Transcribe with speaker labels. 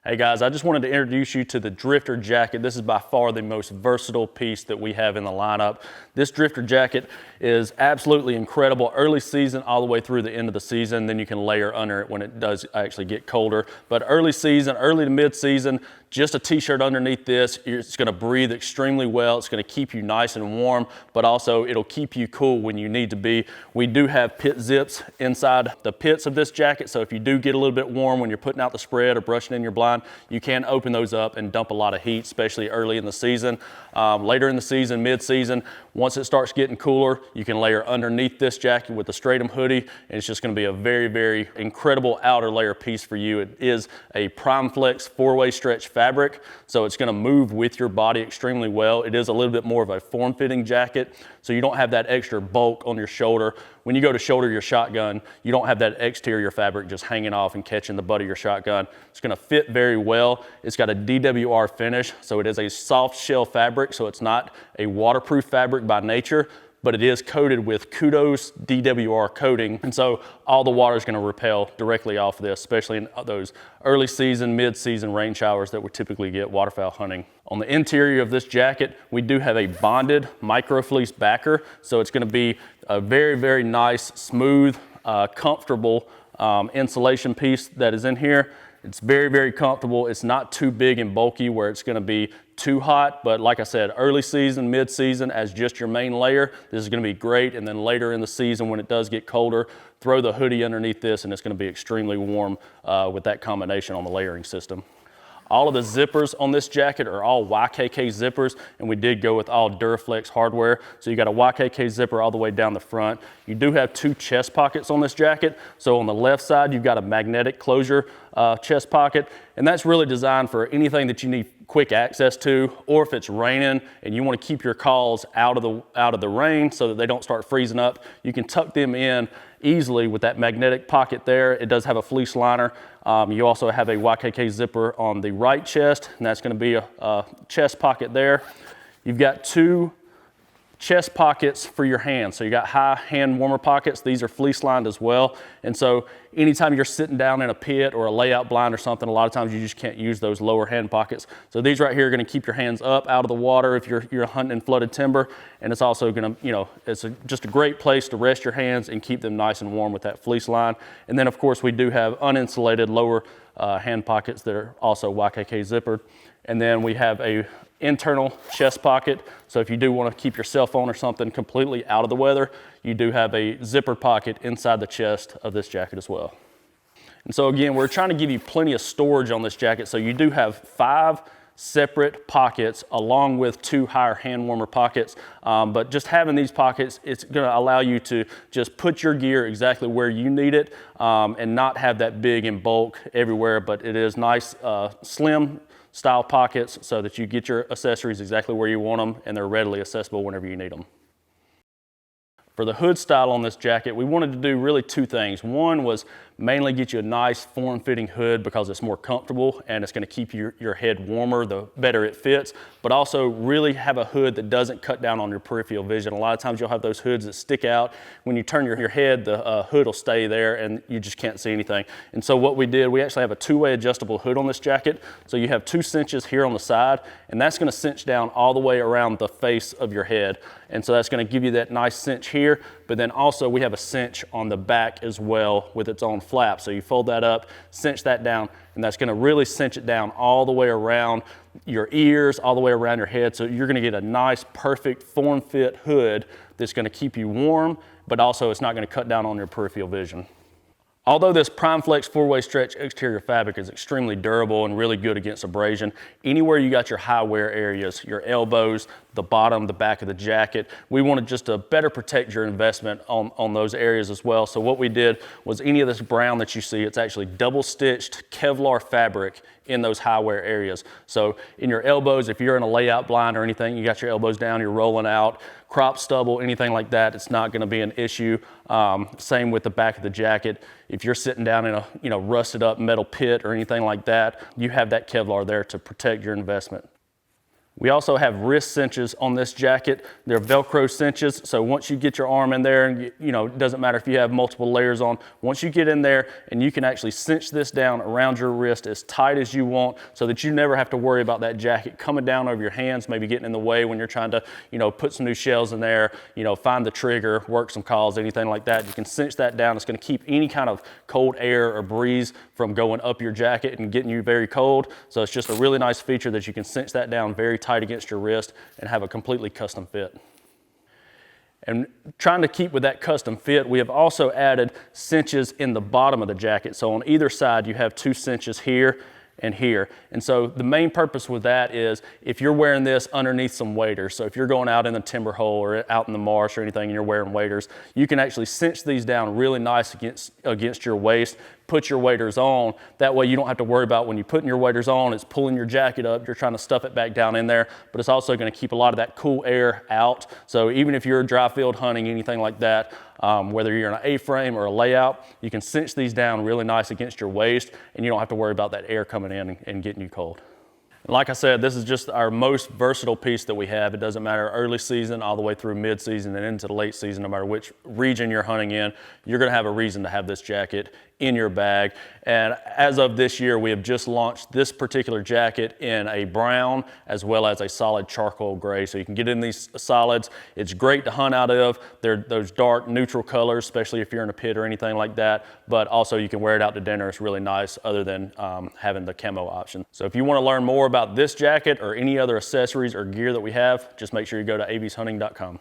Speaker 1: Hey guys, I just wanted to introduce you to the Drifter jacket. This is by far the most versatile piece that we have in the lineup. This Drifter jacket is absolutely incredible early season all the way through the end of the season. Then you can layer under it when it does actually get colder. But early season, early to mid season, just a t-shirt underneath this, it's gonna breathe extremely well. It's gonna keep you nice and warm, but also it'll keep you cool when you need to be. We do have pit zips inside the pits of this jacket. So if you do get a little bit warm when you're putting out the spread or brushing in your blind, you can open those up and dump a lot of heat, especially early in the season. Later in the season, mid-season, once it starts getting cooler, you can layer underneath this jacket with a stratum hoodie, and it's just gonna be a very, very incredible outer layer piece for you. It is a Primeflex 4-way stretch fabric, so it's gonna move with your body extremely well. It is a little bit more of a form-fitting jacket, so you don't have that extra bulk on your shoulder. When you go to shoulder your shotgun, you don't have that exterior fabric just hanging off and catching the butt of your shotgun. It's gonna fit very well. It's got a DWR finish, so it is a soft shell fabric, so it's not a waterproof fabric by nature, but it is coated with Kudos DWR coating, and so all the water is going to repel directly off of this, especially in those early season, mid-season rain showers that we typically get waterfowl hunting. On the interior of this jacket, we do have a bonded micro-fleece backer, so it's going to be a very, very nice, smooth, comfortable insulation piece that is in here. It's very, very comfortable. It's not too big and bulky where it's gonna be too hot, but like I said, early season, mid-season as just your main layer, this is gonna be great. And then later in the season when it does get colder, throw the hoodie underneath this and it's gonna be extremely warm with that combination on the layering system. All of the zippers on this jacket are all YKK zippers, and we did go with all Duraflex hardware. So you got a YKK zipper all the way down the front. You do have 2 chest pockets on this jacket. So on the left side, you've got a magnetic closure chest pocket, and that's really designed for anything that you need quick access to, or if it's raining and you want to keep your calls out of the rain so that they don't start freezing up, you can tuck them in easily with that magnetic pocket there. It does have a fleece liner. You also have a YKK zipper on the right chest, and that's going to be a chest pocket there. You've got 2 chest pockets for your hands. So you got high hand warmer pockets. These are fleece lined as well. And so anytime you're sitting down in a pit or a layout blind or something, a lot of times you just can't use those lower hand pockets. So these right here are going to keep your hands up out of the water if you're hunting in flooded timber. And it's also going to, it's just a great place to rest your hands and keep them nice and warm with that fleece line. And then of course we do have uninsulated lower hand pockets that are also YKK zippered. And then we have a internal chest pocket. So if you do want to keep your cell phone or something completely out of the weather, you do have a zippered pocket inside the chest of this jacket as well. And so again, we're trying to give you plenty of storage on this jacket. So you do have 5 separate pockets along with 2 higher hand warmer pockets. But just having these pockets, it's going to allow you to just put your gear exactly where you need it and not have that big and bulk everywhere. But it is nice, slim style pockets so that you get your accessories exactly where you want them and they're readily accessible whenever you need them. For the hood style on this jacket, we wanted to do really 2 things. One was mainly get you a nice form-fitting hood because it's more comfortable and it's going to keep your head warmer the better it fits, but also really have a hood that doesn't cut down on your peripheral vision. A lot of times you'll have those hoods that stick out. When you turn your head, the hood will stay there and you just can't see anything. And so what we did, we actually have a 2-way adjustable hood on this jacket. So you have 2 cinches here on the side, and that's going to cinch down all the way around the face of your head. And so that's going to give you that nice cinch here, but then also we have a cinch on the back as well with its own flap. So you fold that up, cinch that down, and that's going to really cinch it down all the way around your ears, all the way around your head. So you're going to get a nice, perfect form-fit hood that's going to keep you warm, but also it's not going to cut down on your peripheral vision. Although this Primeflex 4-way stretch exterior fabric is extremely durable and really good against abrasion, anywhere you got your high wear areas, your elbows, the bottom, the back of the jacket, we wanted just to better protect your investment on those areas as well. So what we did was any of this brown that you see, it's actually double stitched Kevlar fabric in those high wear areas. So in your elbows, if you're in a layout blind or anything, you got your elbows down, you're rolling out, crop stubble, anything like that, it's not going to be an issue. Same with the back of the jacket. If you're sitting down in a rusted up metal pit or anything like that, you have that Kevlar there to protect your investment. We also have wrist cinches on this jacket. They're Velcro cinches, so once you get your arm in there, and you know, it doesn't matter if you have multiple layers on, once you get in there and you can actually cinch this down around your wrist as tight as you want so that you never have to worry about that jacket coming down over your hands, maybe getting in the way when you're trying to, you know, put some new shells in there, you know, find the trigger, work some calls, anything like that. You can cinch that down. It's going to keep any kind of cold air or breeze from going up your jacket and getting you very cold. So it's just a really nice feature that you can cinch that down very tight against your wrist and have a completely custom fit. And trying to keep with that custom fit, we have also added cinches in the bottom of the jacket. So on either side, you have 2 cinches here and here. And so the main purpose with that is if you're wearing this underneath some waders, so if you're going out in the timber hole or out in the marsh or anything and you're wearing waders, you can actually cinch these down really nice against your waist, put your waders on. That way you don't have to worry about when you're putting your waders on, it's pulling your jacket up, you're trying to stuff it back down in there, but it's also going to keep a lot of that cool air out. So even if you're dry field hunting, anything like that, whether you're in an A-frame or a layout, you can cinch these down really nice against your waist and you don't have to worry about that air coming in and getting you cold. Like I said, this is just our most versatile piece that we have. It doesn't matter early season all the way through mid-season and into the late season, no matter which region you're hunting in, you're gonna have a reason to have this jacket in your bag. And as of this year, we have just launched this particular jacket in a brown as well as a solid charcoal gray. So you can get in these solids. It's great to hunt out of. They're those dark neutral colors, especially if you're in a pit or anything like that. But also you can wear it out to dinner. It's really nice other than having the camo option. So if you want to learn more about this jacket or any other accessories or gear that we have, just make sure you go to aveshunting.com.